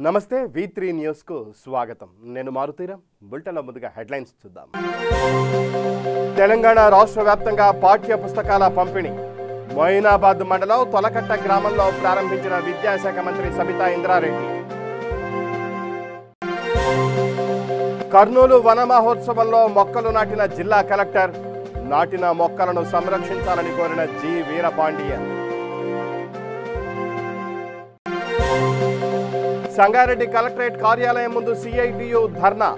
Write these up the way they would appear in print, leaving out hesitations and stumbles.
నమస్తే V3 news కు స్వాగతం. నేను మారుతీరామ్. బులెటిన్లో ముందుగా హెడ్లైన్స్ చూద్దాం. తెలంగాణ రాష్ట్ర వ్యాప్తంగా పాఠ్య పుస్తకాల పంపిణీ. మొయినాబాద్ మండలం తొలకట్ట గ్రామంలో ప్రారంభించిన విద్యాశాఖ మంత్రి సబితా ఇంద్రారెడ్డి. కర్నూలు వన మహోత్సవంలో మొక్కలు నాటిన జిల్లా కలెక్టర్. నాటిన మొక్కలను సంరక్షించాలని కోరిన జి వీరపాండియన్. సంగారెడ్డి కలెక్టరేట్ కార్యాలయం ముందు సిఐటియు ధర్నా.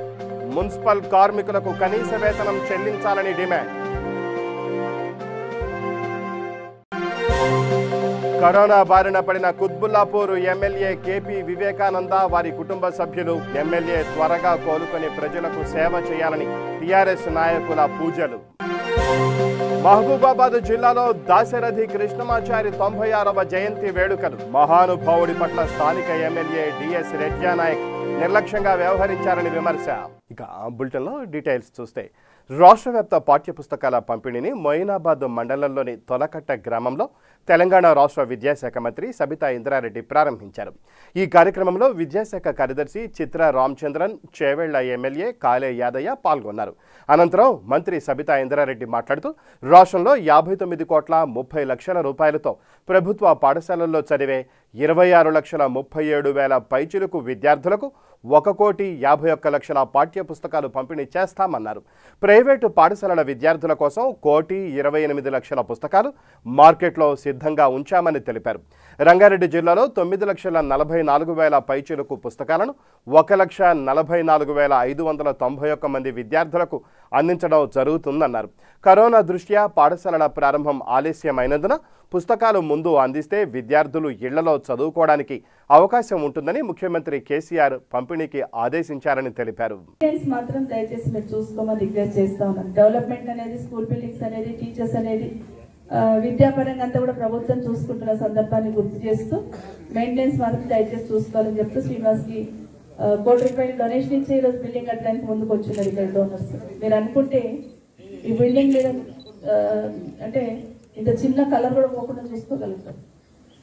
మున్సిపల్ కార్మికులకు కనీస వేతనం చెల్లించాలని డిమాండ్. కరోనా బారిన పడిన కుత్బుల్లాపూర్ ఎమ్మెల్యే కేపీ వివేకానంద వారి కుటుంబ సభ్యులు ఎమ్మెల్యే త్వరగా కోలుకొని ప్రజలకు సేవ చేయాలని టీఆర్ఎస్ నాయకుల పూజలు. మహబూబాబాద్ జిల్లాలో దాశరథి కృష్ణమాచారి 96వ జయంతి వేడుకలు. మహానుభావుడి పట్ల స్థానిక ఎమ్మెల్యే డిఎస్ రెడ్యానాయక్ నిర్లక్ష్యంగా వ్యవహరించారని విమర్శ. ఇక బులెటిన్లో డీటెయిల్స్ చూస్తే రాష్ట్ర వ్యాప్త పాఠ్య పుస్తకాల పంపిణీని మొయినాబాద్ మండలంలోని తొలకట్ట గ్రామంలో తెలంగాణ రాష్ట్ర విద్యాశాఖ మంత్రి సబితా ఇంద్రారెడ్డి ప్రారంభించారు. ఈ కార్యక్రమంలో విద్యాశాఖ కార్యదర్శి చిత్ర రామచంద్రన్, చేవెళ్ల ఎమ్మెల్యే కాలే యాదయ్య పాల్గొన్నారు. అనంతరం మంత్రి సబితా ఇంద్రారెడ్డి మాట్లాడుతూ రాష్ట్రంలో 59,30,00,000 రూపాయలతో ప్రభుత్వ పాఠశాలల్లో చదివే 26,37,000 పైచిలుకు విద్యార్థులకు 1,51,00,000 పాఠ్య పుస్తకాలు పంపిణీ చేస్తామన్నారు. ప్రైవేటు పాఠశాలల విద్యార్థుల కోసం 1,28,00,000 పుస్తకాలు మార్కెట్లో సిద్ధంగా ఉంచామని తెలిపారు. రంగారెడ్డి జిల్లాలో 9,44,000 పైచిలుకు పుస్తకాలను 1,44,591 మంది విద్యార్థులకు అందించడం జరుగుతుందన్నారు. కరోనా దృష్ట్యా పాఠశాలల ప్రారంభం ఆలస్యమైనందున పుస్తకాలు ముందు అందిస్తే విద్యార్థులు ఇళ్లలో చదువుకోవడానికి అవకాశం ఉంటుందని ముఖ్యమంత్రి కేసీఆర్ పంపిణీకి ఆదేశించారని తెలిపారు. మాత్రం దయచేసి మీరు చూసుకోమని రిక్వెస్ట్ చేస్తా ఉన్నాను. డెవలప్మెంట్ అనేది, స్కూల్ బిల్డింగ్స్ అనేది, టీచర్స్ అనేది విద్యాపరంగా అంతా కూడా ప్రభుత్వం చూసుకుంటున్న సందర్భాన్ని గుర్తు చేస్తూ మెయింటెనెన్స్ మాత్రం దయచేసి చూసుకోవాలని చెప్తూ శ్రీనివాస్కి ₹1,00,00,000 డొనేషన్ ఇచ్చి ఈరోజు బిల్డింగ్ కట్టడానికి ముందుకు వచ్చినారు ఇక్కడ డోనర్స్. మీరు అనుకుంటే ఈ బిల్డింగ్ మీద అంటే ఇంత చిన్న కలర్ కూడా పోకుండా చూసుకోగలుగుతారు.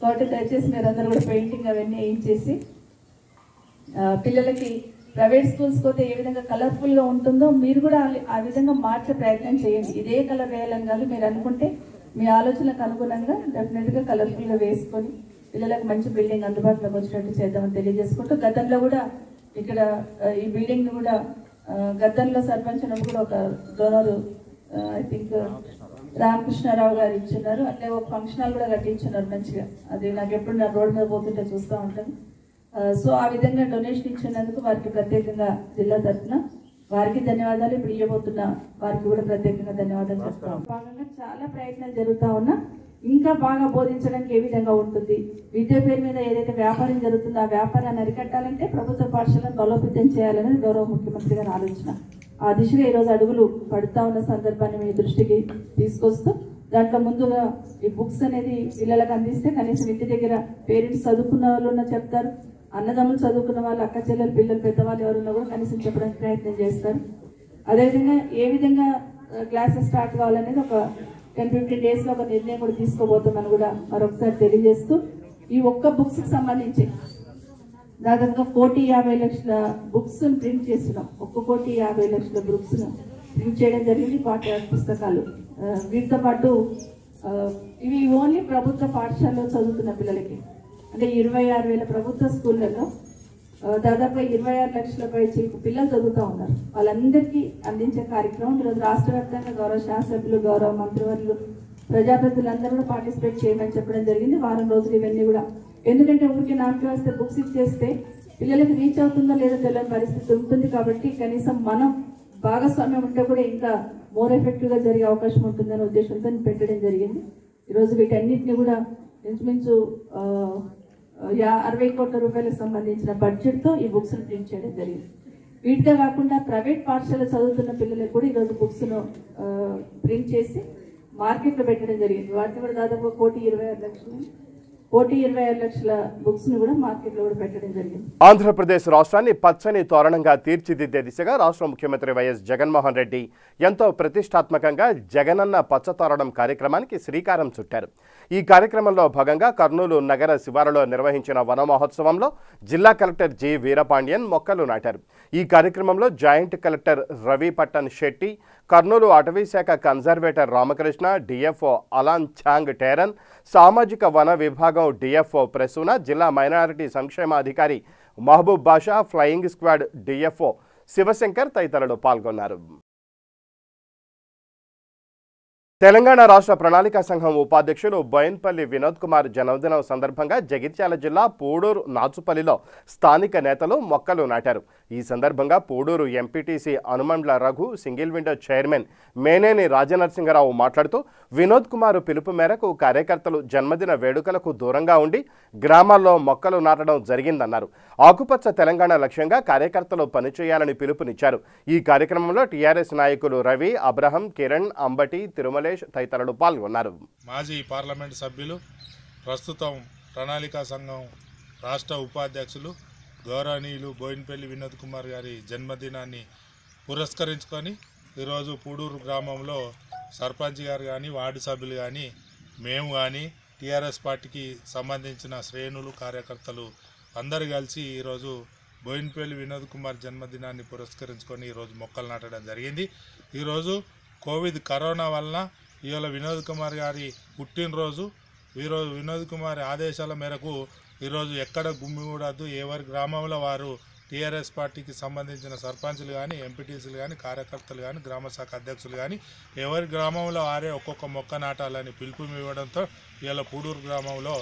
కాబట్టి దయచేసి మీరందరూ కూడా పెయింటింగ్ అవన్నీ వేయించేసి పిల్లలకి ప్రైవేట్ స్కూల్స్ పోతే ఏ విధంగా కలర్ఫుల్గా ఉంటుందో మీరు కూడా ఆ విధంగా మార్చే ప్రయత్నం చేయండి. ఇదే కలర్ వేయాలని కాదు, మీరు అనుకుంటే మీ ఆలోచనలకు అనుగుణంగా డెఫినెట్గా కలర్ఫుల్గా వేసుకొని పిల్లలకు మంచి బిల్డింగ్ అందుబాటులోకి వచ్చినట్టు చేద్దామని తెలియజేసుకుంటూ, గతంలో కూడా ఇక్కడ ఈ బిల్డింగ్ని కూడా గతంలో సర్పంచ్ ఉన్నప్పుడు కూడా ఒక డోనరు ఐ థింక్ రామకృష్ణారావు గారు ఇచ్చున్నారు. అంటే ఒక ఫంక్షన్ హాల్ కూడా కట్టించున్నారు మంచిగా. అది నాకు ఎప్పుడు నా రోడ్ మీద పోతుంటే చూస్తూ ఉంటాను. సో ఆ విధంగా డొనేషన్ ఇచ్చినందుకు వారికి ప్రత్యేకంగా జిల్లా తరఫున వారికి ధన్యవాదాలు. ఇప్పుడు ఇవ్వబోతున్న వారికి కూడా ప్రత్యేకంగా ధన్యవాదాలు చెప్తాం. భాగంగా చాలా ప్రయత్నాలు జరుగుతూ ఉన్నా ఇంకా బాగా బోధించడానికి ఏ విధంగా ఉంటుంది, విద్య పేరు మీద ఏదైతే వ్యాపారం జరుగుతుందో ఆ వ్యాపారాన్ని అరికట్టాలంటే ప్రభుత్వ పాఠశాలను బలోపేతం చేయాలనేది గౌరవ ముఖ్యమంత్రి గారి ఆలోచన. ఆ దిశగా ఈరోజు అడుగులు పడుతూ ఉన్న సందర్భాన్ని మీ దృష్టికి తీసుకొస్తూ, దాంట్లో ముందుగా ఈ బుక్స్ అనేది పిల్లలకు అందిస్తే కనీసం ఇంటి దగ్గర పేరెంట్స్ చదువుకున్న వాళ్ళు ఉన్నా చెప్తారు, అన్నదమ్ములు చదువుకున్న వాళ్ళు, అక్క చెల్లెలు, పిల్లలు, పెద్దవాళ్ళు ఎవరున్నా కూడా కనీసం చెప్పడానికి ప్రయత్నం చేస్తారు. అదేవిధంగా ఏ విధంగా క్లాసెస్ స్టార్ట్ కావాలనేది ఒక 10-15 డేస్లో ఒక నిర్ణయం కూడా తీసుకోబోతున్నాను కూడా మరొకసారి తెలియజేస్తూ, ఈ ఒక్క బుక్స్కి సంబంధించి దాదాపుగా 1,50,00,000 బుక్స్ ప్రింట్ చేస్తున్నాం. 1,50,00,000 బుక్స్ను ప్రింట్ చేయడం జరిగింది, పాఠ్య పుస్తకాలు. వీటితో పాటు ఇవి ఓన్లీ ప్రభుత్వ పాఠశాలలో చదువుతున్న పిల్లలకి, అంటే 26,000 ప్రభుత్వ స్కూళ్ళల్లో దాదాపుగా 26,00,000 పైచి పిల్లలు చదువుతూ ఉన్నారు. వాళ్ళందరికీ అందించే కార్యక్రమం ఈరోజు రాష్ట్ర వ్యాప్తంగా గౌరవ శాసనసభ్యులు, గౌరవ మంత్రివర్యులు, ప్రజాప్రతినిధులందరూ కూడా పార్టిసిపేట్ చేయమని చెప్పడం జరిగింది. వారం రోజులు ఇవన్నీ కూడా, ఎందుకంటే ఊరికి నామకి వస్తే బుక్స్ ఇచ్చేస్తే పిల్లలకి రీచ్ అవుతుందో లేదో తెలియని పరిస్థితి ఉంటుంది. కాబట్టి కనీసం మనం భాగస్వామ్యం ఉంటే కూడా ఇంకా మోర్ ఎఫెక్టివ్గా జరిగే అవకాశం ఉంటుందనే ఉద్దేశంతో పెట్టడం జరిగింది. ఈరోజు వీటన్నిటిని కూడా ఇంచుమించు 60 కోట్ల రూపాయలకు సంబంధించిన బడ్జెట్తో ఈ బుక్స్ను ప్రింట్ చేయడం జరిగింది. వీటితో కాకుండా ప్రైవేట్ పాఠశాల చదువుతున్న పిల్లలకు కూడా ఈరోజు బుక్స్ను ప్రింట్ చేసి మార్కెట్లో పెట్టడం జరిగింది. వాటిని కూడా దాదాపు 1,26,00,000 1,25,000 లక్షల బుక్స్ ని కూడా మార్కెట్ లో కూడా పెట్టడం జరిగింది. ఆంధ్రప్రదేశ్ రాష్ట్రాన్ని పచ్చని తోరణంగా తీర్చిదిద్దే దిశగా రాష్ట్ర ముఖ్యమంత్రి వైఎస్ జగన్మోహన్ రెడ్డి ఎంతో ప్రతిష్టాత్మకంగా జగనన్న పచ్చతోరణం కార్యక్రమానికి శ్రీకారం చుట్టారు. ఈ కార్యక్రమంలో భాగంగా కర్నూలు నగర శివారులో నిర్వహించిన వన మహోత్సవంలో జిల్లా కలెక్టర్ జి వీరపాండ్యన్ మొక్కలు నాటారు. ఈ కార్యక్రమంలో జాయింట్ కలెక్టర్ రవి పట్టణ్ శెట్టి, కర్నూలు అటవీశాఖ కన్జర్వేటర్ రామకృష్ణ, డిఎఫ్ఓ అలాన్ ఛాంగ్ టేరన్, సామాజిక వన విభాగం డిఎఫ్ఓ ప్రసూన, జిల్లా మైనారిటీ సంక్షేమాధికారి మహబూబ్ బాషా, ఫ్లయింగ్ స్క్వాడ్ డిఎఫ్ఓ శివశంకర్ తదితరులు పాల్గొన్నారు. తెలంగాణ రాష్ట్ర ప్రణాళికా సంఘం ఉపాధ్యక్షులు బోయిన్పల్లి వినోద్ కుమార్ జన్మదినం సందర్భంగా జగిత్యాల జిల్లా పూడూరు నాచుపల్లిలో స్థానిక నేతలు మొక్కలు నాటారు. ఈ సందర్భంగా Pudur MPTC Hanumandla Raghu, single window chairman Meneni Rajanarasimharao మాట్లాడుతూ వినోద్ కుమార్ పిలుపు మేరకు కార్యకర్తలు జన్మదిన వేడుకలకు దూరంగా ఉండి గ్రామాల్లో మొక్కలు నాటడం జరిగిందన్నారు. ఆకుపచ్చ తెలంగాణ లక్ష్యంగా కార్యకర్తలు పనిచేయాలని పిలుపునిచ్చారు. ఈ కార్యక్రమంలో టీఆర్ఎస్ నాయకులు రవి, అబ్రహం, కిరణ్, అంబటి, తిరుమలేష్ తదితరులు పాల్గొన్నారు. మాజీ పార్లమెంటు సభ్యులు, ప్రస్తుతం ప్రణాళికా సంఘం రాష్ట్ర ఉపాధ్యక్షులు గౌరవనీయులు బోయిన్పల్లి వినోద్ కుమార్ గారి జన్మదినాన్ని పురస్కరించుకొని ఈరోజు పూడూరు గ్రామంలో సర్పంచ్ గారు కానీ, వార్డు సభ్యులు కానీ, మేము కానీ, టీఆర్ఎస్ పార్టీకి సంబంధించిన శ్రేణులు, కార్యకర్తలు అందరూ కలిసి ఈరోజు బోయిన్పల్లి వినోద్ కుమార్ జన్మదినాన్ని పురస్కరించుకొని ఈరోజు మొక్కలు నాటడం జరిగింది. ఈరోజు కరోనా వలన ఇవాళ వినోద్ కుమార్ గారి పుట్టినరోజు. ఈరోజు వినోద్ కుమార్ ఆదేశాల మేరకు ఈరోజు ఎక్కడ గుమ్మిగూడద్దు, ఎవరి గ్రామంలో వారు టీఆర్ఎస్ పార్టీకి సంబంధించిన సర్పంచులు కానీ, ఎంపీటీసీలు కానీ, కార్యకర్తలు కానీ, గ్రామ శాఖ అధ్యక్షులు కానీ ఎవరి గ్రామంలో వారే ఒక్కొక్క మొక్క నాటాలని పిలుపు ఇవ్వడంతో ఇవాళ పూడూరు గ్రామంలో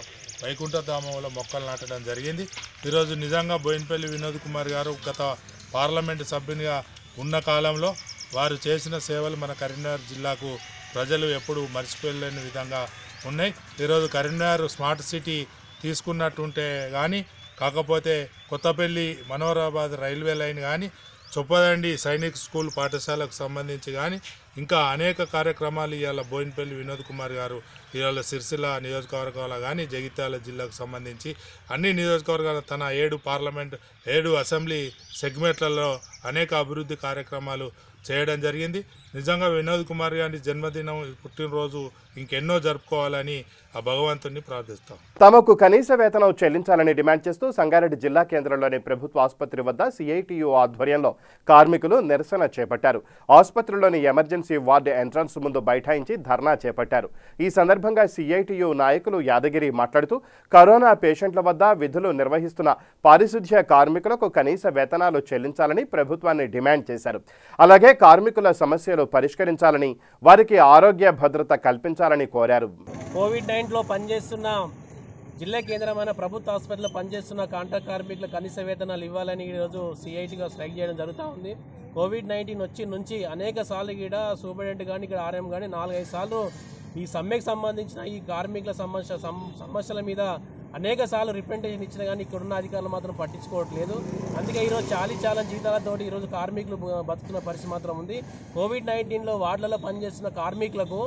వైకుంఠధామంలో మొక్కలు నాటడం జరిగింది. ఈరోజు నిజంగా బోయిన్పల్లి వినోద్ కుమార్ గారు గత పార్లమెంటు సభ్యునిగా ఉన్న కాలంలో వారు చేసిన సేవలు మన కరీంనగర్ జిల్లాకు ప్రజలు ఎప్పుడు మర్చిపోలేని విధంగా ఉన్నాయి. ఈరోజు కరీంనగర్ స్మార్ట్ సిటీ తీసుకున్నట్టుంటే కానీ, కాకపోతే కొత్తపల్లి మనోహరాబాద్ రైల్వే లైన్ కానీ, చొప్పదండి సైనిక్ స్కూల్ పాఠశాలకు సంబంధించి కానీ ఇంకా అనేక కార్యక్రమాలు ఇవాళ బోయిన్పల్లి వినోద్ కుమార్ గారు ఇవాళ సిరిసిల్ల నియోజకవర్గాల కానీ, జగిత్యాల జిల్లాకు సంబంధించి అన్ని నియోజకవర్గాల తన 7 అసెంబ్లీ సెగ్మెంట్లలో అనేక అభివృద్ధి కార్యక్రమాలు చేయడం జరిగింది. నిజంగా వినోద్ కుమార్ గారి జన్మదినం, పుట్టినరోజు ఇంకెన్నో జరుపుకోవాలని ఆ భగవంతుని ప్రార్థిస్తాం. తమకు కనీస వేతనం చెల్లించాలని డిమాండ్ చేస్తూ సంగారెడ్డి జిల్లా కేంద్రంలోని ప్రభుత్వ ఆసుపత్రి వద్ద సిఐటియు ఆధ్వర్యంలో కార్మికులు నిరసన చేపట్టారు. ఆసుపత్రిలోని ఎమర్జెన్సీ వార్డు ఎంట్రన్స్ ముందు బైఠాయించి ధర్నా చేపట్టారు. ఈ సందర్భంగా సిఐటియు నాయకులు యాదగిరి మాట్లాడుతూ కరోనా పేషెంట్ల వద్ద విధులు నిర్వహిస్తున్న పారిశుధ్య కార్మికులకు కనీస వేతనాలు చెల్లించాలని ప్రభుత్వాన్ని డిమాండ్ చేశారు. అలాగే కార్మికుల సమస్యలు పరిష్కరించాలని, వారికి ఆరోగ్య భద్రత కల్పించాలని కోరారు. కోవిడ్-19లో పనిచేస్తున్న జిల్లా కేంద్రమైన ప్రభుత్వ హాస్పిటల్లో పనిచేస్తున్న కాంట్రాక్ట్ కార్మికుల కనీస వేతనాలు ఇవ్వాలని ఈరోజు సిఐటిగా స్ట్రైక్ చేయడం జరుగుతూ ఉంది. కోవిడ్-19 నుంచి అనేక సార్లు ఇక్కడ సూపరింటెండెంట్ కానీ, ఇక్కడ ఆర్ఎం కానీ 4-5 సార్లు ఈ సమ్మెకు సంబంధించిన ఈ కార్మికుల సమస్యల మీద అనేక సార్లు రిప్రజెంటేషన్ ఇచ్చినా కానీ ఇక్కడున్న అధికారులు మాత్రం పట్టించుకోవట్లేదు. అందుకే ఈరోజు చాలా జీతాలతోటి ఈరోజు కార్మికులు బతుకుతున్న పరిస్థితి మాత్రం ఉంది. కోవిడ్-19లో వార్డులలో పనిచేస్తున్న కార్మికులకు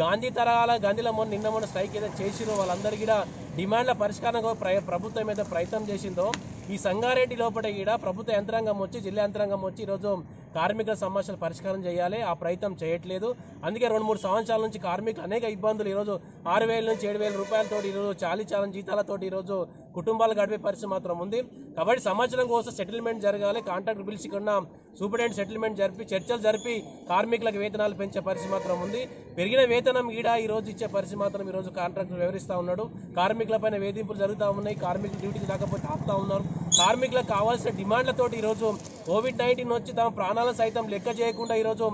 గాంధీలో నిన్న స్ట్రైక్ ఏదైతే చేసిరో వాళ్ళందరికీ కూడా డిమాండ్ల పరిష్కారం ప్రభుత్వం మీద ప్రయత్నం చేసిందో, ఈ సంగారెడ్డి లోపల కూడా ప్రభుత్వ యంత్రాంగం వచ్చి, జిల్లా యంత్రాంగం వచ్చి ఈరోజు కార్మికుల సమస్యలు పరిష్కారం చేయాలి. ఆ ప్రయత్నం చేయట్లేదు. అందుకే 2-3 సంవత్సరాల నుంచి కార్మికులు అనేక ఇబ్బందులు, ఈరోజు 6,000 నుంచి 7,000 రూపాయలతో ఈరోజు చాలా జీతాలతోటి ఈరోజు కుటుంబాలు గడిపే పరిస్థితి మాత్రం ఉంది. కాబట్టి సంవత్సరం కోసం సెటిల్మెంట్ జరగాలి. కాంట్రాక్ట్ బిల్స్ ఇక్కడ సూపరింటెండెంట్ సెటిల్మెంట్ జరిపి చర్చలు జరిపి కార్మికులకు వేతనాలు పెంచే పరిస్థితి మాత్రం ఉంది. పెరిగిన వేతనం ఈడ ఈరోజు ఇచ్చే పరిస్థితి మాత్రం ఈరోజు కాంట్రాక్టర్ వివరిస్తూ ఉన్నాడు. కార్మికులపైన వేధింపులు జరుగుతూ ఉన్నాయి. కార్మికులు డ్యూటీకి రాకపోతే ఆపుతా ఉన్నారు. కార్మికులకు కావాల్సిన డిమాండ్లతోటి ఈరోజు కోవిడ్-19 వచ్చి తమ ప్రాణాలను సైతం లెక్క చేయకుండా ఈరోజు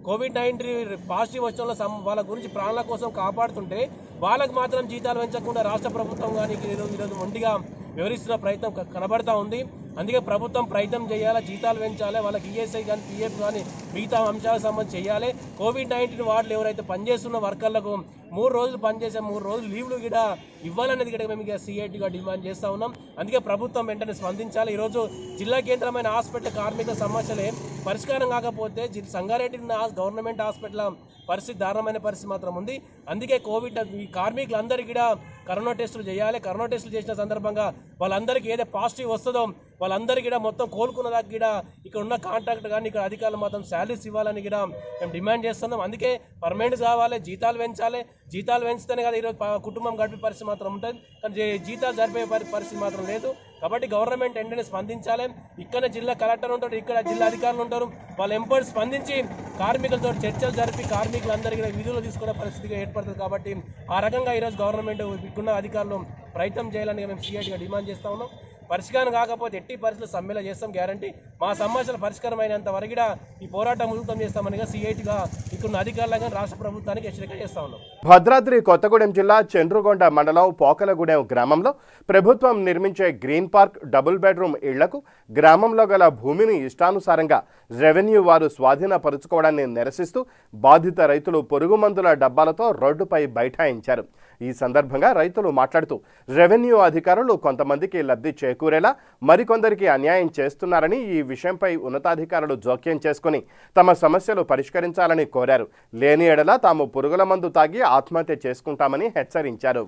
కోవిడ్-19 పాజిటివ్ వచ్చడంలో వాళ్ళ గురించి ప్రాణాల కోసం కాపాడుతుంటే వాళ్ళకు మాత్రం జీతాలు పెంచకుండా రాష్ట్ర ప్రభుత్వం కానీ ఈరోజు మొండిగా వివరిస్తున్న ప్రయత్నం కనబడతా ఉంది. అందుకే ప్రభుత్వం ప్రయత్నం చేయాలి, జీతాలు పెంచాలి, వాళ్ళకి ఈఎస్ఐ కానీ, పిఎఫ్ కానీ మిగతా అంశాలకు సంబంధించి చేయాలి. కోవిడ్-19 వార్డులు ఎవరైతే పనిచేస్తున్న వర్కర్లకు 3 రోజులు పనిచేసే 3 రోజులు లీవ్లు కూడా ఇవ్వాలనేది కూడా మేము సిఐటిగా డిమాండ్ చేస్తూ ఉన్నాం. అందుకే ప్రభుత్వం వెంటనే స్పందించాలి. ఈరోజు జిల్లా కేంద్రమైన హాస్పిటల్ కార్మికుల సమస్యలే పరిష్కారం కాకపోతే సంగారెడ్డి గవర్నమెంట్ హాస్పిటల్ పరిస్థితి దారుణమైన పరిస్థితి మాత్రం ఉంది. అందుకే కోవిడ్ ఈ కార్మికులందరికీ కూడా కరోనా టెస్టులు చేయాలి. కరోనా టెస్టులు చేసిన సందర్భంగా వాళ్ళందరికీ ఏదో పాజిటివ్ వస్తుందో వాళ్ళందరికీ కూడా మొత్తం కోలుకున్న దాకా కూడా ఇక్కడ ఉన్న కాంట్రాక్టర్ కానీ ఇక్కడ అధికారులు మాత్రం శాలరీస్ ఇవ్వాలని కూడా మేము డిమాండ్ చేస్తున్నాం. అందుకే పర్మనెంట్ కావాలి, జీతాలు పెంచాలి. జీతాలు పెంచితేనే కదా ఈరోజు కుటుంబం గడిపే పరిస్థితి మాత్రం ఉంటుంది. కానీ జీతాలు జరిపే పరిస్థితి మాత్రం లేదు. కాబట్టి గవర్నమెంట్ వెంటనే స్పందించాలి. ఇక్కడ జిల్లా కలెక్టర్ ఉంటారు, ఇక్కడ జిల్లా అధికారులు ఉంటారు. వాళ్ళ ఎంపైర్ స్పందించి కార్మికులతో చర్చలు జరిపి కార్మికులందరికీ విధులు తీసుకునే పరిస్థితిగా ఏర్పడుతుంది. కాబట్టి ఆ రకంగా ఈరోజు గవర్నమెంట్ ఇక్కడున్న అధికారులు ప్రయత్నం చేయాలని మేము సిఐటిగా డిమాండ్ చేస్తా ఉన్నాం. పరిష్కారం కాకపోతే ఎట్టి పరిస్థితులు సమ్మెలో చేస్తాం గ్యారంటీ. మా సమస్యల పరిష్కారం అయినంత వరకు ఈ పోరాటం ఉధృతం చేస్తామని సిఐటిగా ఇక్కడ అధికారులుగా రాష్ట్ర ప్రభుత్వానికి హెచ్చరిక చేస్తా ఉన్నాం. భద్రాద్రి కొత్తగూడెం జిల్లా చండ్రుగొండ మండలం పోకలగూడెం గ్రామంలో ప్రభుత్వం నిర్మించే గ్రీన్ పార్క్ డబుల్ బెడ్రూమ్ ఇళ్లకు గ్రామంలో గల భూమిని ఇష్టానుసారంగా రెవెన్యూ వారు స్వాధీనపరుచుకోవడాన్ని నిరసిస్తూ బాధిత రైతులు పొరుగు మందుల డబ్బాలతో రోడ్డుపై బైఠాయించారు. ఈ సందర్భంగా రైతులు మాట్లాడుతూ రెవెన్యూ అధికారులు కొంతమందికి లబ్ధి చేకూరేలా మరికొందరికి అన్యాయం చేస్తున్నారని, ఈ విషయంపై ఉన్నతాధికారులు జోక్యం చేసుకుని తమ సమస్యలు పరిష్కరించాలని కోరారు. లేని ఎడల తాము పురుగుల మందు తాగి ఆత్మహత్య చేసుకుంటామని హెచ్చరించారు.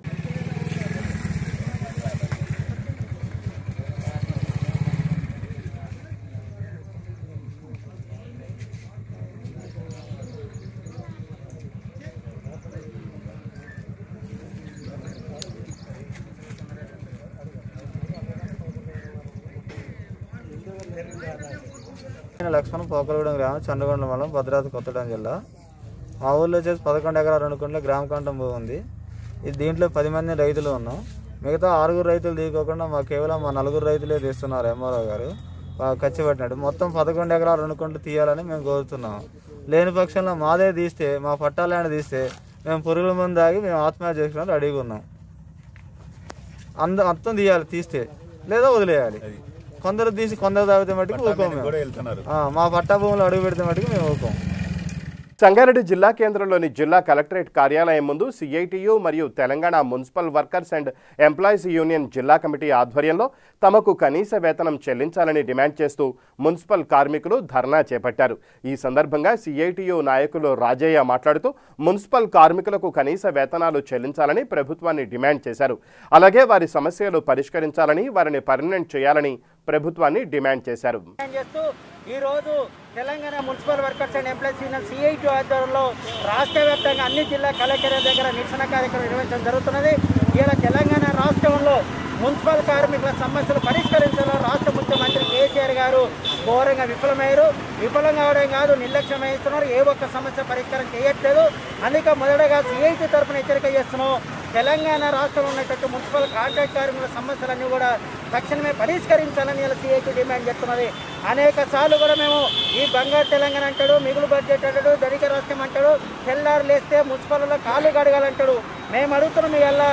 లక్ష్మణ్ పోకలగూడెం గ్రామం చంద్రగొండ మండలం భద్రాద్రి కొత్తగూడెం జిల్లా. మా ఊళ్ళో వచ్చేసి 11 ఎకరాల 2 కుంటల గ్రామ కంఠం భూమి ఉంది. ఇది దీంట్లో 10 మంది రైతులు ఉన్నాం. మిగతా 6 రైతులు తీసుకోకుండా కేవలం మా 4 రైతులే తీస్తున్నారు. ఎంఆర్ఓ గారు ఖర్చు పెట్టినట్టు మొత్తం 11 ఎకరాల 2 కుంటలు తీయాలని మేము కోరుతున్నాం. లేని పక్షంలో మాదే తీస్తే, మా పట్టా ల్యాండ్ తీస్తే మేము పురుగుల మందు తాగి మేము ఆత్మహత్య చేసుకున్నట్టు రెడీగా ఉన్నాం. మొత్తం తీయాలి, తీస్తే లేదా వదిలేయాలి. కొందరు తీసి కొందరు తాగితే మటుకు ఊకోం. మా పట్టా భూములు అడుగు పెడితే మటుకు మేము ఊకోం. సంగారెడ్డి జిల్లా కేంద్రంలోని జిల్లా కలెక్టరేట్ కార్యాలయం ముందు సిఐటియు మరియు Telangana municipal workers and employees union జిల్లా కమిటీ ఆధ్వర్యంలో తమకు కనీస వేతనం చెల్లించాలని డిమాండ్ చేస్తూ మున్సిపల్ కార్మికులు ధర్నా చేపట్టారు. ఈ సందర్భంగా సిఐటియు నాయకులు రాజయ్య మాట్లాడుతూ మున్సిపల్ కార్మికులకు కనీస వేతనాలు చెల్లించాలని ప్రభుత్వాన్ని డిమాండ్ చేశారు. అలాగే వారి సమస్యలు పరిష్కరించాలని, వారిని పర్మనెంట్ చేయాలని ప్రభుత్వాన్ని డిమాండ్ చేశారు. ఈరోజు Telangana municipal workers and employees union CIT ఆధ్వర్యంలో రాష్ట్ర వ్యాప్తంగా అన్ని జిల్లా కలెక్టరేట్ దగ్గర నిరసన కార్యక్రమం నిర్వహించడం జరుగుతున్నది. ఇలా తెలంగాణ రాష్ట్రంలో మున్సిపల్ కార్మికుల సమస్యలు పరిష్కరించాలని రాష్ట్ర ముఖ్యమంత్రి కేసీఆర్ గారు ఘోరంగా విఫలమయ్యారు. విఫలం కావడం కాదు, నిర్లక్ష్యం వహిస్తున్నారు. ఏ ఒక్క సమస్య పరిష్కారం చేయట్లేదు. అందుకే మొదటగా సిఐటి తరఫున హెచ్చరిక చేస్తున్నాం. తెలంగాణ రాష్ట్రంలో ఉన్నటువంటి మున్సిపల్ కాంట్రాక్ట్ కార్మికుల సమస్యలన్నీ కూడా తక్షణమే పరిష్కరించాలని ఇలా సిఐటి డిమాండ్ చేస్తున్నది. అనేక సార్లు కూడా మేము ఈ బంగారు తెలంగాణ అంటాడు, మిగులు బడ్జెట్ అంటాడు, ధనిక రాష్ట్రం అంటాడు, తెల్లారు లేస్తే మున్సిపల్లో కాళ్ళు గడగాలంటాడు. మేము అడుగుతున్నాం ఇవాళ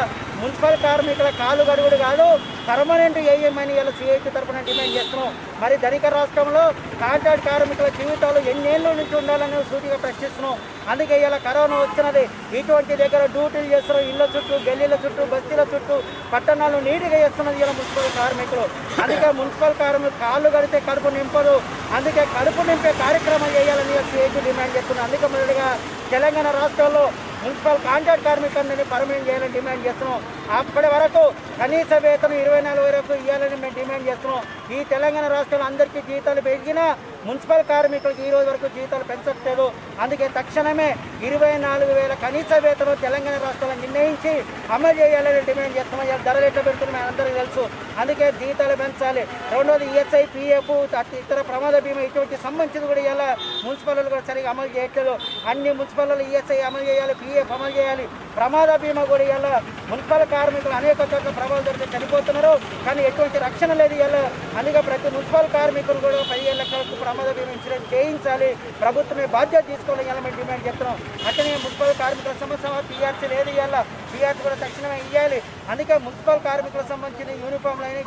మున్సిపల్ కార్మికుల కాళ్ళు గడుగుడు కాదు, పర్మనెంట్ వేయమని ఇలా సిఐటి తరఫున డిమాండ్ చేస్తున్నాం. మరి ధనిక రాష్ట్రంలో కాంట్రాక్ట్ కార్మికుల జీవితాలు ఎన్నేళ్ళ నుంచి ఉండాలని సూటిగా ప్రశ్నిస్తున్నాం. అందుకే ఇలా కరోనా వచ్చినది. ఇటువంటి దగ్గర డ్యూటీలు చేస్తున్నారు. ఇళ్ళ చుట్టూ, గల్లీల చుట్టూ, బస్తీల చుట్టూ, పట్టణాలు నీట్గా చేస్తున్నది ఇలా మున్సిపల్ కార్మికులు. అందుకే మున్సిపల్ కార్మికులు కాళ్ళు గడితే కడుపు నింపదు. అందుకే కడుపు నింపే కార్యక్రమం చేయాలని సిఐటి డిమాండ్ చేస్తున్నాం. అందుకే మొదటిగా తెలంగాణ రాష్ట్రంలో మున్సిపల్ కాంట్రాక్ట్ కార్మికులందరినీ పర్మనెంట్ చేయాలని డిమాండ్ చేస్తున్నాం. అప్పటి వరకు కనీస వేతనం 24 వరకు ఇవ్వాలని మేము డిమాండ్ చేస్తున్నాం. ఈ తెలంగాణ రాష్ట్రంలో అందరికీ జీతాలు పెరిగినా మున్సిపల్ కార్మికులకు ఈ రోజు వరకు జీతాలు పెంచట్లేదు. అందుకే తక్షణమే 24,000 కనీస వేతనం తెలంగాణ రాష్ట్రంలో నిర్ణయించి అమలు చేయాలని డిమాండ్ చేస్తున్నాం. ధరలు ఎట్లా పెడుతున్నాయి అందరికీ తెలుసు. అందుకే జీతాలు పెంచాలి. రెండోది ఈఎస్ఐ, పిఎఫ్, ఇతర ప్రమాద బీమా ఇటువంటి సంబంధించి కూడా ఇలా మున్సిపల్ కూడా సరిగా అమలు చేయట్లేదు. అన్ని మున్సిపల్లో ఈఎస్ఐ అమలు చేయాలి, పిఎఫ్ అమలు చేయాలి, ప్రమాద బీమా కూడా ఇలా మున్సిపల్ కార్మికులు అనేక చోట్ల ప్రమాదం జరిగితే చనిపోతున్నారు. కానీ ఎటువంటి రక్షణ లేదు ఇలా. అందుకే ప్రతి మున్సిపల్ కార్మికులు కూడా 15 లక్షలకు ప్రమాద బీమా ఇన్సూరెన్స్ చేయించాలి. ప్రభుత్వమే బాధ్యత తీసుకోవాలని ఇలా మేము డిమాండ్ చేస్తున్నాం. అట్లనే మున్సిపల్ కార్మికుల సమస్య పిఆర్సీ లేదు ఇలా. పిఆర్సీ కూడా తక్షణమే ఇవ్వాలి. అందుకే మున్సిపల్ కార్మికులకు సంబంధించిన యూనిఫామ్లు అనేవి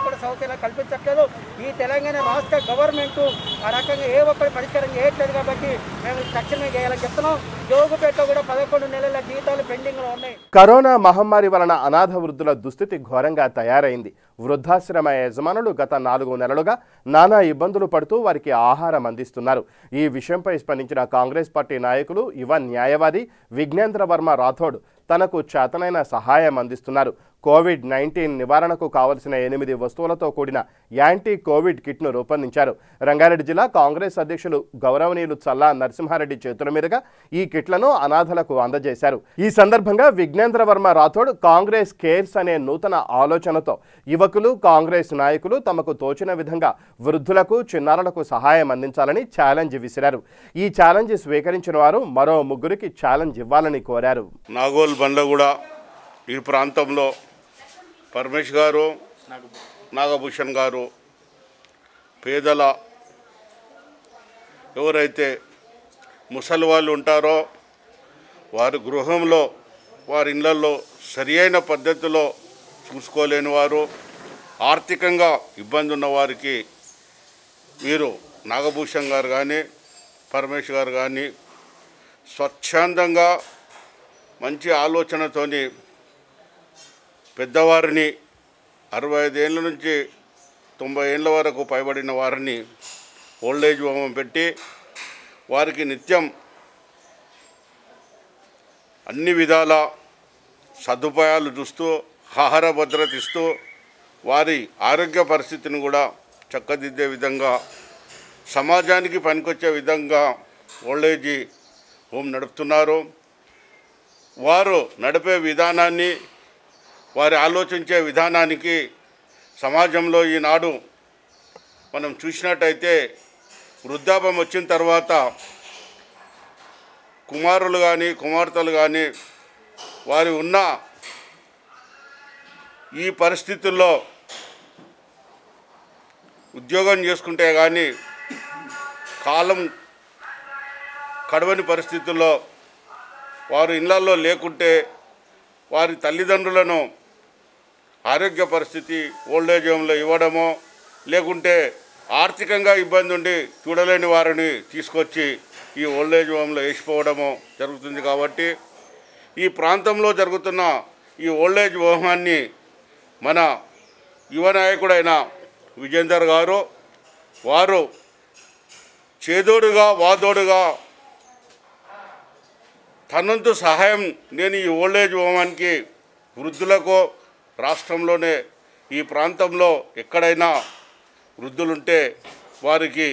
కూడా సౌకర్యాలు కల్పించట్లేదు. ఈ తెలంగాణ రాష్ట్ర గవర్నమెంట్ ఆ రకంగా ఏ ఒక్కటి పరిష్కారం చేయట్లేదు. కాబట్టి మేము తక్షణమే చేయాలని చెప్తున్నాం. జోగుపేటలో కూడా 11 నెలల జీతాలు పెండింగ్లో ఉన్నాయి. కరోనా మహమ్మారి వలన అనాథ వృద్ధుల దుస్థితి ఘోరంగా తయారైంది. వృద్ధాశ్రమ యజమానులు గత 4 నెలలుగా నానా ఇబ్బందులు పడుతూ వారికి ఆహారం అందిస్తున్నారు. ఈ విషయంపై స్పందించిన కాంగ్రెస్ పార్టీ నాయకులు యువ న్యాయవాది విఘ్నేంద్ర వర్మ రాథోడ్ తనకు చేతనైన సహాయం అందిస్తున్నారు. కోవిడ్-19 నివారణకు కావలసిన 8 వస్తువులతో కూడిన యాంటీ కోవిడ్ కిట్ను రూపొందించారు. రంగారెడ్డి జిల్లా కాంగ్రెస్ అధ్యక్షులు గౌరవనీయులు చల్లా నరసింహారెడ్డి చేతుల మీదుగా ఈ కిట్లను అనాథలకు అందజేశారు. ఈ సందర్భంగా విఘ్నేంద్ర వర్మ రాథోడ్ కాంగ్రెస్ కేర్స్ అనే నూతన ఆలోచనతో యువకులు, కాంగ్రెస్ నాయకులు తమకు తోచిన విధంగా వృద్ధులకు, చిన్నారులకు సహాయం అందించాలని ఛాలెంజ్ విసిరారు. ఈ ఛాలెంజ్ స్వీకరించిన వారు మరో 3కి ఛాలెంజ్ ఇవ్వాలని కోరారు. నాగోల్ బండ్లగూడ ఈ ప్రాంతంలో పరమేష్ గారు, నాగభూషణ్ గారు పేదల ఎవరైతే ముసలి వాళ్ళు ఉంటారో వారి గృహంలో, వారి ఇళ్లలో సరి అయిన పద్ధతిలో చూసుకోలేని వారు, ఆర్థికంగా ఇబ్బంది ఉన్న వారికి వీరు నాగభూషణ్ గారు కానీ పరమేష్ గారు కానీ స్వచ్ఛందంగా మంచి ఆలోచనతోని పెద్దవారిని 65 ఏళ్ళ నుంచి 90 ఏళ్ళ వరకు పైబడిన వారిని ఓల్డేజ్ హోమ్ పెట్టి వారికి నిత్యం అన్ని విధాల సదుపాయాలు చూస్తూ ఆహార భద్రత ఇస్తూ వారి ఆరోగ్య పరిస్థితిని కూడా చక్కదిద్దే విధంగా సమాజానికి పనికొచ్చే విధంగా ఓల్డేజ్ హోమ్ నడుపుతున్నారు. వారు నడిపే విధానాన్ని, వారి ఆలోచించే విధానానికి సమాజంలో ఈనాడు మనం చూసినట్టయితే వృద్ధాప్యం వచ్చిన తర్వాత కుమారులు కానీ కుమార్తెలు కానీ వారి ఉన్న ఈ పరిస్థితుల్లో ఉద్యోగం చేసుకుంటే కానీ కాలం కడవని పరిస్థితుల్లో వారు ఇళ్లలో లేకుంటే వారి తల్లిదండ్రులను ఆరోగ్య పరిస్థితి ఓల్డేజ్ హోమ్లో ఇవ్వడమో, లేకుంటే ఆర్థికంగా ఇబ్బంది ఉండి చూడలేని వారిని తీసుకొచ్చి ఈ ఓల్డేజ్ హోమ్లో వేసిపోవడమో జరుగుతుంది. కాబట్టి ఈ ప్రాంతంలో జరుగుతున్న ఈ ఓల్డేజ్ హోమాన్ని మన యువ నాయకుడైన విజేందర్ గారు వారు చేదోడుగా వాదోడుగా తనంతు సహాయం నేను ఈ ఓల్డేజ్ హోమానికి వృద్ధులకు రాష్ట్రంలోనే ఈ ప్రాంతంలో ఎక్కడైనా వృద్ధులుంటే వారికి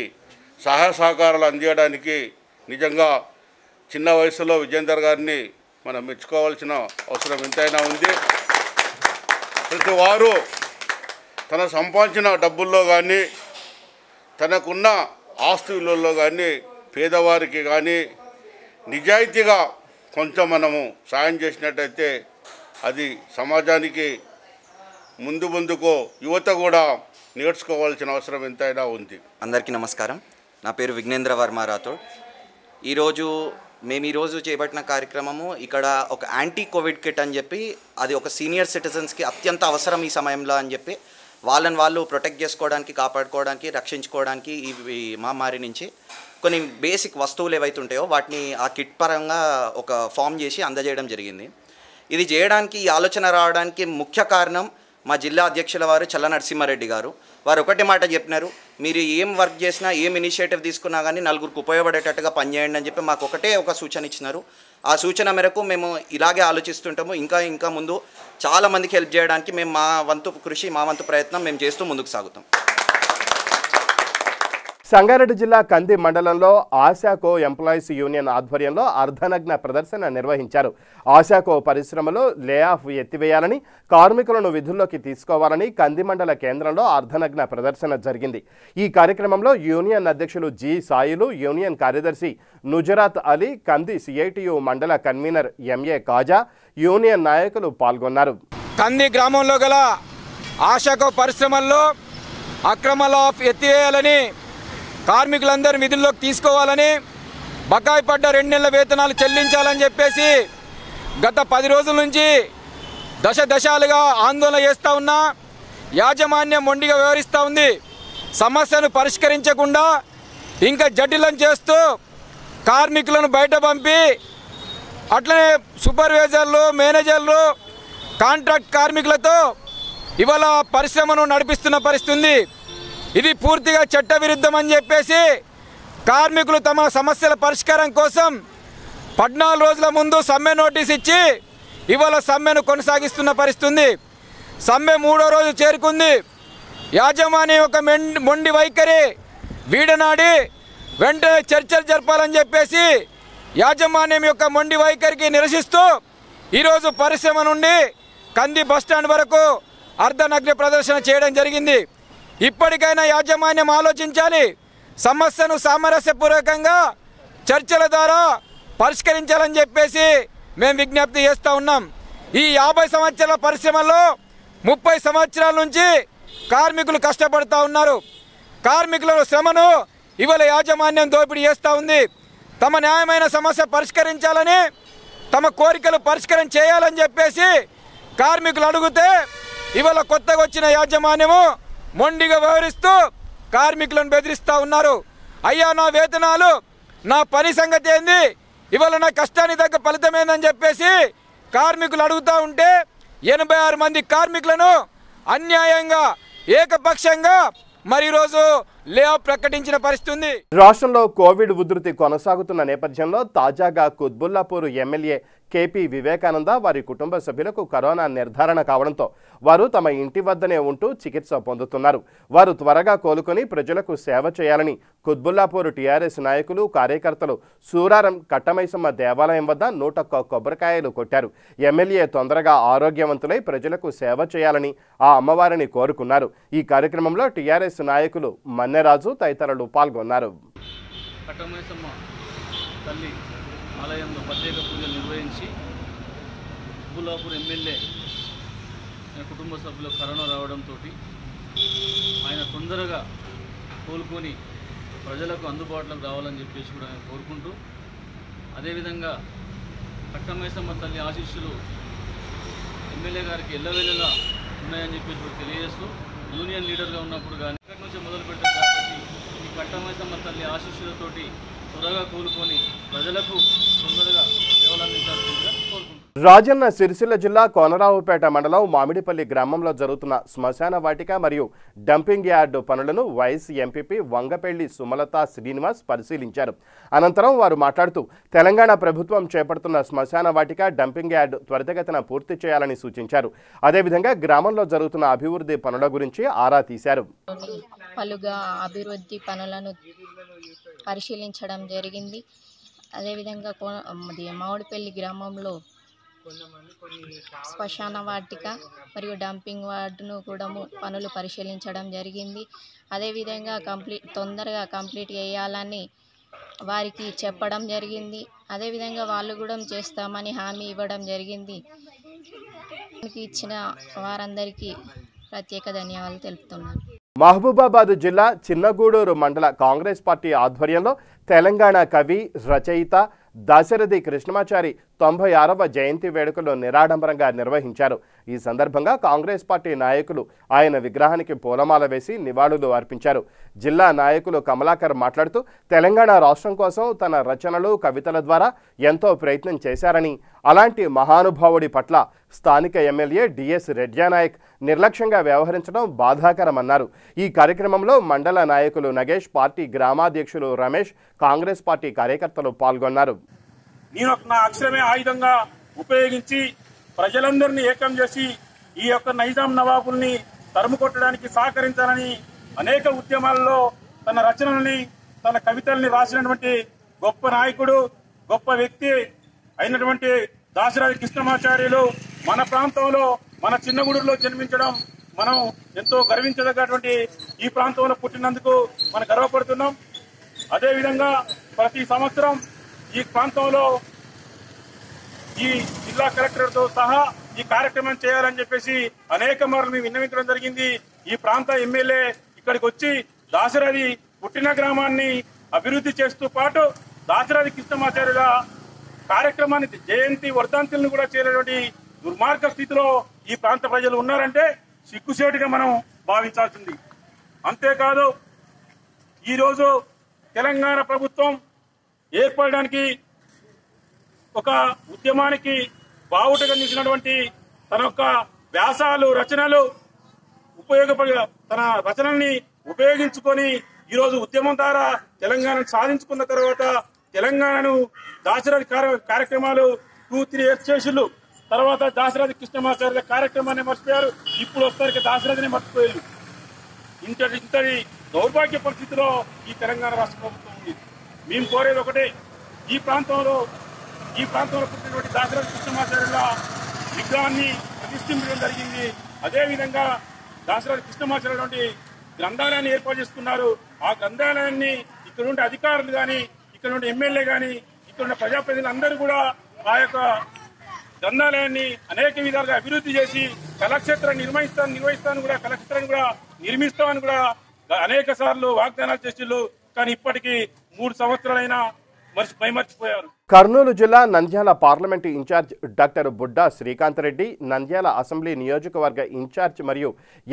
సహాయ సహకారాలు అందించడానికి నిజంగా చిన్న వయసులో విజేందర్ గారిని మనం మెచ్చుకోవాల్సిన అవసరం ఎంతైనా ఉంది. ప్రతి వారు తన సంపాదించిన డబ్బుల్లో కానీ తనకున్న ఆస్తి విలువల్లో కానీ పేదవారికి కానీ నిజాయితీగా కొంచెం మనము సాయం చేసినట్టయితే అది సమాజానికి ముందుకు యువత కూడా నేర్చుకోవాల్సిన అవసరం ఎంతైనా ఉంది. అందరికీ నమస్కారం. నా పేరు విఘ్నేంద్ర వర్మ రాథోడ్. మేము ఈరోజు చేపట్టిన కార్యక్రమము ఇక్కడ ఒక యాంటీ కోవిడ్ కిట్ అని చెప్పి, అది ఒక సీనియర్ సిటిజన్స్కి అత్యంత అవసరం ఈ సమయంలో అని చెప్పి వాళ్ళని వాళ్ళు ప్రొటెక్ట్ చేసుకోవడానికి, కాపాడుకోవడానికి, రక్షించుకోవడానికి ఈ మహమ్మారి నుంచి కొన్ని బేసిక్ వస్తువులు ఏవైతే ఉంటాయో వాటిని ఆ కిట్ పరంగా ఒక ఫామ్ చేసి అందజేయడం జరిగింది. ఇది చేయడానికి, ఈ ఆలోచన రావడానికి ముఖ్య కారణం మా జిల్లా అధ్యక్షుల వారు చల్ల నరసింహారెడ్డి గారు. వారు ఒకటే మాట చెప్పినారు, మీరు ఏం వర్క్ చేసినా, ఏం ఇనిషియేటివ్ తీసుకున్నా కానీ నలుగురికి ఉపయోగపడేటట్టుగా పనిచేయండి అని చెప్పి మాకు ఒకటే ఒక సూచన ఇచ్చినారు. ఆ సూచన మేరకు మేము ఇలాగే ఆలోచిస్తుంటాము. ఇంకా ముందు చాలామందికి హెల్ప్ చేయడానికి మేము మా వంతు కృషి, మా వంతు ప్రయత్నం మేము చేస్తూ ముందుకు సాగుతాం. సంగారెడ్డి జిల్లా కంది మండలంలో ఆశాకో ఎంప్లాయీస్ యూనియన్ ఆధ్వర్యంలో అర్ధనగ్న ప్రదర్శన నిర్వహించారు. ఆశాకో పరిశ్రమలో లే ఆఫ్ ఎత్తివేయాలని, కార్మికులను విధుల్లోకి తీసుకోవాలని కంది మండల కేంద్రంలో అర్ధనగ్న ప్రదర్శన జరిగింది. ఈ కార్యక్రమంలో యూనియన్ అధ్యక్షులు జి సాయిలు, యూనియన్ కార్యదర్శి నుజరాత్ అలీ, కంది సిఐటియు మండల కన్వీనర్ ఎంఏ కాజా, యూనియన్ నాయకులు పాల్గొన్నారు. కంది గ్రామంలో గల ఆశాకో పరిశ్రమల్లో అక్రమ లా ఆఫ్ ఎత్తివేయాలని, కార్మికులందరూ విధుల్లోకి తీసుకోవాలని, బకాయి పడ్డ 2 నెలల వేతనాలు చెల్లించాలని చెప్పేసి గత 10 రోజుల నుంచి దశలుగా ఆందోళన చేస్తూ ఉన్నా యాజమాన్యం మొండిగా వ్యవహరిస్తూ ఉంది. సమస్యను పరిష్కరించకుండా ఇంకా జటిలం చేస్తూ కార్మికులను బయట పంపి అట్లనే సూపర్వైజర్లు, మేనేజర్లు, కాంట్రాక్ట్ కార్మికులతో ఇవాళ పరిశ్రమను నడిపిస్తున్న పరిస్థితి. ఇది పూర్తిగా చట్టవిరుద్ధం అని చెప్పేసి కార్మికులు తమ సమస్యల పరిష్కారం కోసం 14 రోజుల ముందు సమ్మె నోటీస్ ఇచ్చి ఇవాళ సమ్మెను కొనసాగిస్తున్న పరిస్థితి. సమ్మె 3వ రోజు చేరుకుంది. యాజమాన్యం యొక్క మొండి వైఖరి వీడనాడి వెంటనే చర్చలు జరపాలని చెప్పేసి యాజమాన్యం యొక్క మొండి వైఖరికి నిరసిస్తూ ఈరోజు పరిశ్రమ నుండి కంది బస్టాండ్ వరకు అర్ధనగ్న ప్రదర్శన చేయడం జరిగింది. ఇప్పటికైనా యాజమాన్యం ఆలోచించాలి. సమస్యను సామరస్యపూర్వకంగా చర్చల ద్వారా పరిష్కరించాలని చెప్పేసి మేము విజ్ఞప్తి చేస్తూ ఉన్నాం. ఈ 50 సంవత్సరాల పరిశ్రమలో 30 సంవత్సరాల నుంచి కార్మికులు కష్టపడుతూ ఉన్నారు. కార్మికుల శ్రమను ఇవాళ యాజమాన్యం దోపిడీ చేస్తూ ఉంది. తమ న్యాయమైన సమస్య పరిష్కరించాలని, తమ కోరికలు పరిష్కారం చేయాలని చెప్పేసి కార్మికులు అడిగితే ఇవాళ కొత్తగా వచ్చిన యాజమాన్యము మొండిగా వ్యవహరిస్తూ కార్మికులను బెదిరిస్తూ ఉన్నారు. అయ్యా, నా వేతనాలు, నా పని సంగతి ఏంది, ఇవాళ నా కష్టానికి తగ్గ ఫలితం ఏందని చెప్పేసి కార్మికులు అడుగుతూ ఉంటే 86 మంది కార్మికులను అన్యాయంగా ఏకపక్షంగా మరి ఈరోజు లే ఆఫ్ ప్రకటించిన పరిస్థితి. రాష్ట్రంలో కోవిడ్ ఉధృతి కొనసాగుతున్న నేపథ్యంలో తాజాగా కుత్బుల్లాపూర్ ఎమ్మెల్యే కేపీ వివేకానంద వారి కుటుంబ సభ్యులకు కరోనా నిర్ధారణ కావడంతో వారు తమ ఇంటి వద్దనే ఉంటూ చికిత్స పొందుతున్నారు. వారు త్వరగా కోలుకొని ప్రజలకు సేవ చేయాలని కుత్బుల్లాపూర్ టీఆర్ఎస్ నాయకులు, కార్యకర్తలు సూరారం కట్టమైసమ్మ దేవాలయం వద్ద 101 కొబ్బరికాయలు కొట్టారు. ఎమ్మెల్యే తొందరగా ఆరోగ్యవంతులై ప్రజలకు సేవ చేయాలని ఆ అమ్మవారిని కోరుకున్నారు. ఈ కార్యక్రమంలో టీఆర్ఎస్ నాయకులు మన్నెరాజు తదితరులు పాల్గొన్నారు. ఆలయంలో ప్రత్యేక పూజలు నిర్వహించి కుత్బుల్లాపూర్ ఎమ్మెల్యే కుటుంబ సభ్యులకు కరోనా రావడంతో ఆయన తొందరగా కోలుకొని ప్రజలకు అందుబాటులోకి రావాలని చెప్పేసి కూడా ఆయన కోరుకుంటూ, అదేవిధంగా కట్టమైసమ్మ తల్లి ఆశీస్సులు ఎమ్మెల్యే గారికి ఎల్లవేళలా ఉన్నాయని చెప్పేసి కూడా తెలియజేస్తూ, యూనియన్ లీడర్గా ఉన్నప్పుడు కానీ ఇక్కడి నుంచి మొదలు పెట్టారు కాబట్టి ఈ కట్టమైసమ్మ తల్లి ఆశీస్సులతోటి త్వరగా కోలుకొని ప్రజలకు తొందరగా సేవలందించాల్సిందిగా కోరుకుంటున్నాను. రాజన్న సిరిసిల్ల జిల్లా కోనరావుపేట మండలం మామిడిపల్లి గ్రామంలో జరుగుతున్న శ్మశాన వాటిక మరియు డంపింగ్ యార్డు పనులను వైస్ ఎంపీపీ వంగపెల్లి సుమలత శ్రీనివాస్ పరిశీలించారు. అనంతరం వారు మాట్లాడుతూ తెలంగాణ ప్రభుత్వం చేపడుతున్న శ్మశాన వాటిక, డంపింగ్ యార్డు త్వరితగతిన పూర్తి చేయాలని సూచించారు. అదేవిధంగా గ్రామంలో జరుగుతున్న అభివృద్ధి పనుల గురించి ఆరా తీశారు. పలుగా అభివృద్ధి పనులను పరిశీలించడం జరిగింది. అదేవిధంగా మామిడిపల్లి గ్రామంలో శ్మశాన వాటిక మరియు డంపింగ్ వార్డును కూడా పనులు పరిశీలించడం జరిగింది. అదేవిధంగా తొందరగా కంప్లీట్ చేయాలని వారికి చెప్పడం జరిగింది. అదేవిధంగా వాళ్ళు కూడా చేస్తామని హామీ ఇవ్వడం జరిగింది. ఇచ్చిన వారందరికీ ప్రత్యేక ధన్యవాదాలు తెలుపుతున్నాను. మహబూబాబాద్ జిల్లా చిన్నగూడూరు మండల కాంగ్రెస్ పార్టీ ఆధ్వర్యంలో తెలంగాణ కవి, రచయిత దాశరథి కృష్ణమాచారి 96వ జయంతి వేడుకలు నిరాడంబరంగా నిర్వహించారు. ఈ సందర్భంగా కాంగ్రెస్ పార్టీ నాయకులు ఆయన విగ్రహానికి పూలమాల వేసి నివాళులు అర్పించారు. జిల్లా నాయకులు కమలాకర్ మాట్లాడుతూ తెలంగాణ రాష్ట్రం కోసం తన రచనలు, కవితల ద్వారా ఎంతో ప్రయత్నం చేశారని, అలాంటి మహానుభావుడి పట్ల స్థానిక ఎమ్మెల్యే డిఎస్ రెడ్యానాయక్ నిర్లక్ష్యంగా వ్యవహరించడం బాధాకరమన్నారు. ఈ కార్యక్రమంలో మండల నాయకులు నగేష్, పార్టీ గ్రామాధ్యక్షులు రమేష్, కాంగ్రెస్ పార్టీ కార్యకర్తలు పాల్గొన్నారు. నేను నా అక్షరమే ఆయుధంగా ఉపయోగించి ప్రజలందరినీ ఏకం చేసి ఈ యొక్క నైజాం నవాబుల్ని తరుము కొట్టడానికి సహకరించాలని అనేక ఉద్యమాల్లో తన రచనల్ని, తన కవితల్ని రాసినటువంటి గొప్ప నాయకుడు, గొప్ప వ్యక్తి అయినటువంటి దాశరథి కృష్ణమాచార్యులు మన ప్రాంతంలో, మన చిన్నగూడూరులో జన్మించడం మనం ఎంతో గర్వించదగ్గటువంటి ఈ ప్రాంతంలో పుట్టినందుకు మనం గర్వపడుతున్నాం. అదేవిధంగా ప్రతి సంవత్సరం ఈ ప్రాంతంలో ఈ జిల్లా కలెక్టర్తో సహా ఈ కార్యక్రమం చేయాలని చెప్పేసి అనేక మార్లు మేము విన్నవించడం జరిగింది. ఈ ప్రాంత ఎమ్మెల్యే ఇక్కడికి వచ్చి దాశరథి పుట్టిన గ్రామాన్ని అభివృద్ధి చేస్తూ పాటు దాశరథి కృష్ణమాచార్యుల కార్యక్రమాన్ని, జయంతి వర్ధంతులను కూడా చేరేటువంటి దుర్మార్గ స్థితిలో ఈ ప్రాంత ప్రజలు ఉన్నారంటే సిగ్గుసేటుగా మనం భావించాల్సింది. అంతేకాదు ఈరోజు తెలంగాణ ప్రభుత్వం ఏర్పడడానికి ఒక ఉద్యమానికి బావుటగా నిలిచినటువంటి తన యొక్క వ్యాసాలు రచనలు తన రచనల్ని ఉపయోగించుకొని ఈరోజు ఉద్యమం ద్వారా తెలంగాణను సాధించుకున్న తర్వాత తెలంగాణను దాశరథి కార్యక్రమాలు 2-3 years చేసిళ్ళు. తర్వాత దాశరథి కృష్ణమాచార్య కార్యక్రమాన్ని మర్చిపోయారు. ఇప్పుడు వస్తారు దాశరథిని మర్చిపోయారు. ఇంతటి దౌర్భాగ్య పరిస్థితిలో ఈ తెలంగాణ రాష్ట్ర ప్రభుత్వం ఉంది. మేము కోరేది ఒకటే, ఈ ప్రాంతంలో పుట్టినటువంటి దాశరథి కృష్ణమాచార్యుల విగ్రహాన్ని ప్రతిష్ఠించడం జరిగింది. అదేవిధంగా దాశరథి కృష్ణమాచార్యుల గ్రంథాలయాన్ని ఏర్పాటు చేసుకున్నారు. ఆ గ్రంథాలయాన్ని ఇక్కడ ఉండే అధికారులు కానీ, ఇక్కడ ఉండే ఎమ్మెల్యే కానీ, ఇక్కడ ఉన్న ప్రజాప్రతినిధులందరూ కూడా ఆ యొక్క గ్రంథాలయాన్ని అనేక విధాలుగా అభివృద్ధి చేసి కళాక్షేత్రాన్ని నిర్వహిస్తాను కూడా కళాక్షేత్రాన్ని కూడా నిర్మిస్తామని కూడా అనేక సార్లు వాగ్దానాలు చేసిళ్ళు. కానీ ఇప్పటికీ 3 సంవత్సరాలైనా మర్చిపోయారు. కర్నూలు జిల్లా Nandyal parliament incharge doctor Budda Srikanth Reddy, Nandyal assembly నియోజకవర్గ ఇన్ఛార్జ్ మరియు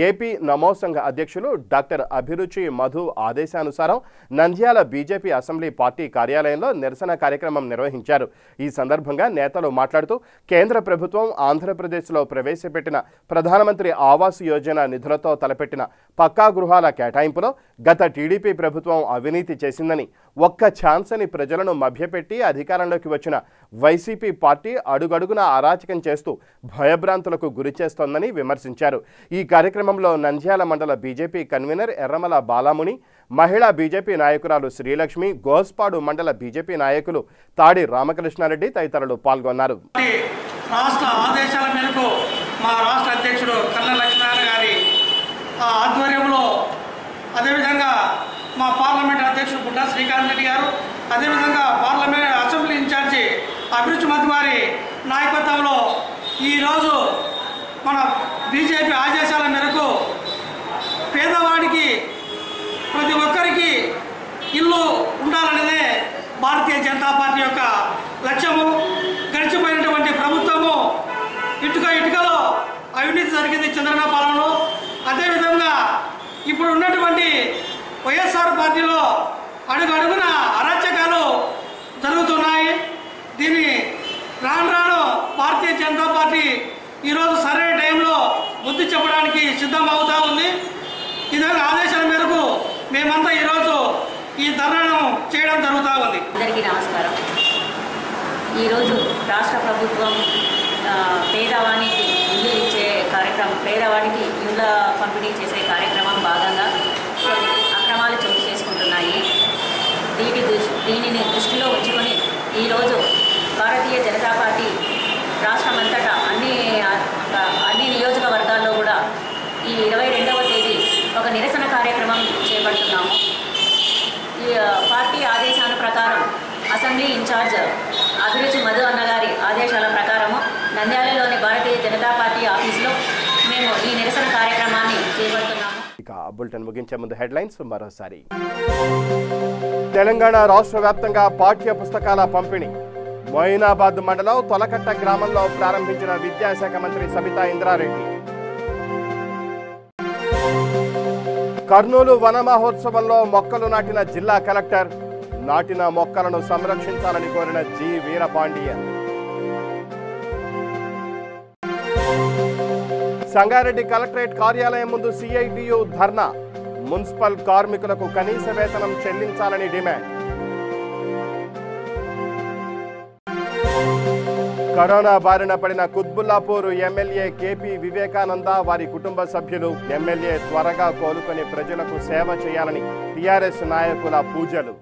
ఏపీ నమో సంఘ అధ్యక్షులు డాక్టర్ అభిరుచి మధు ఆదేశానుసారం నంద్యాల బీజేపీ అసెంబ్లీ పార్టీ కార్యాలయంలో నిరసన కార్యక్రమం నిర్వహించారు. ఈ సందర్భంగా నేతలు మాట్లాడుతూ కేంద్ర ప్రభుత్వం ఆంధ్రప్రదేశ్లో ప్రవేశపెట్టిన ప్రధానమంత్రి ఆవాస్ యోజన నిధులతో తలపెట్టిన పక్కా గృహాల కేటాయింపులో గత టీడీపీ ప్రభుత్వం అవినీతి చేసిందని, ఒక్క ఛాన్స్ అని ప్రజలను మభ్యపెట్టి అధికారంలోకి వచ్చిన వైసీపీ పార్టీ అడుగడుగున అరాచకం చేస్తూ భయభ్రాంతులకు గురి చేస్తోందని విమర్శించారు. ఈ కార్యక్రమంలో నంద్యాల మండల బీజేపీ కన్వీనర్ ఎర్రమల బాలాముని, మహిళా బీజేపీ నాయకురాలు శ్రీలక్ష్మి, గోస్పాడు మండల బీజేపీ నాయకులు తాడి రామకృష్ణారెడ్డి తదితరులు పాల్గొన్నారు. రాష్ట్ర ఆదేశాల మేరకు మా రాష్ట్ర అధ్యక్షుడు కన్నా లక్ష్మీనారాయణ గారి ఆధ్వర్యంలో, అదేవిధంగా మా పార్లమెంట్ అధ్యక్షుడు బుడ్డా శ్రీకాంత్ రెడ్డి గారు, అదేవిధంగా పార్లమెంట్ అసెంబ్లీ ఇన్ఛార్జి అభిరుచి మధు వారి నాయకత్వంలో ఈరోజు మన బీజేపీ ఆదేశాల మేరకు పేదవాడికి ప్రతి ఒక్కరికి ఇల్లు ఉండాలనేదే భారతీయ జనతా పార్టీ యొక్క లక్ష్యము. గడిచిపోయినటువంటి ప్రభుత్వము ఇటుకలో అవినీతి జరిగింది చంద్రబాబు పాలనలో. అదేవిధంగా ఇప్పుడు ఉన్నటువంటి వైఎస్ఆర్ పార్టీలో అడుగడుగున అరాచకాలు జరుగుతున్నాయి. దీన్ని రాను భారతీయ జనతా పార్టీ ఈరోజు సరైన టైంలో బుద్ధి చెప్పడానికి సిద్ధం అవుతా ఉంది. ఇదే ఆదేశాల మేరకు మేమంతా ఈరోజు ఈ ధర్నాను చేయడం జరుగుతూ ఉంది. అందరికీ నమస్కారం. ఈరోజు రాష్ట్ర ప్రభుత్వం పేదవానికి ఇల్లు ఇచ్చే కార్యక్రమం, పేదవానికి ఇళ్ళ పంపిణీ చేసే కార్యక్రమం భాగంగా కొన్ని అక్రమాలు చోటు చేసుకుంటున్నాయి. దీనిని దృష్టిలో ఉంచుకొని ఈరోజు భారతీయ జనతా పార్టీ రాష్ట్రమంతటా అన్ని నియోజకవర్గాల్లో కూడా ఈ 22వ తేదీ ఒక నిరసన కార్యక్రమం చేపడుతున్నాము. ఈ పార్టీ ఆదేశాల ప్రకారం అసెంబ్లీ ఇన్ఛార్జ్ అభిరుచి మధు అన్నగారి ఆదేశాల ప్రకారము నంద్యాలలోని భారతీయ జనతా పార్టీ ఆఫీసులో మేము ఈ నిరసన కార్యక్రమాన్ని చేపడుతున్నాము. ఇక బులెటిన్ ముగించే ముందు హెడ్లైన్స్ మరోసారి. తెలంగాణ రాష్ట్ర వ్యాప్తంగా పాఠ్య పుస్తకాల పంపిణీ. మొయినాబాద్ మండలం తొలకట్ట గ్రామంలో ప్రారంభించిన విద్యాశాఖ మంత్రి సబితా ఇంద్రారెడ్డి. కర్నూలు వన మహోత్సవంలో మొక్కలు నాటిన జిల్లా కలెక్టర్. నాటిన మొక్కలను సంరక్షించాలని కోరిన జి వీరపాండియన్. సంగారెడ్డి కలెక్టరేట్ కార్యాలయం ముందు సిఐటియు ధర్నా. మున్సిపల్ కార్మికులకు కనీస వేతనం చెల్లించాలని డిమాండ్. కరోనా బారిన పడిన కుత్బుల్లాపూర్ ఎమ్మెల్యే కేపీ వివేకానంద, వారి కుటుంబ సభ్యులు, ఎమ్మెల్యే త్వరగా కోలుకొని ప్రజలకు సేవ చేయాలని టీఆర్ఎస్ నాయకుల పూజలు.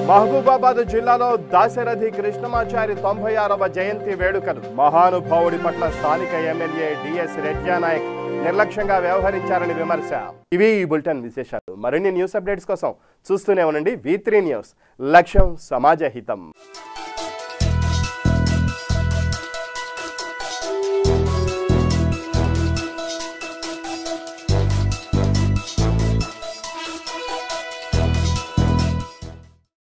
మహబూబాబాద్ జిల్లాలో దాశరథి కృష్ణమాచారి 96వ జయంతి వేడుకలు. మహానుభావుడి పట్ల స్థానిక ఎమ్మెల్యే డిఎస్ రెడ్యానాయక్ నిర్లక్ష్యంగా వ్యవహరించారని విమర్శ. ఇవి ఈ బులెటిన్ విశేషాలు. మరిన్ని న్యూస్ అప్డేట్స్ కోసం చూస్తూనే ఉండండి V3 న్యూస్. లక్ష్యం సమాజ హితం.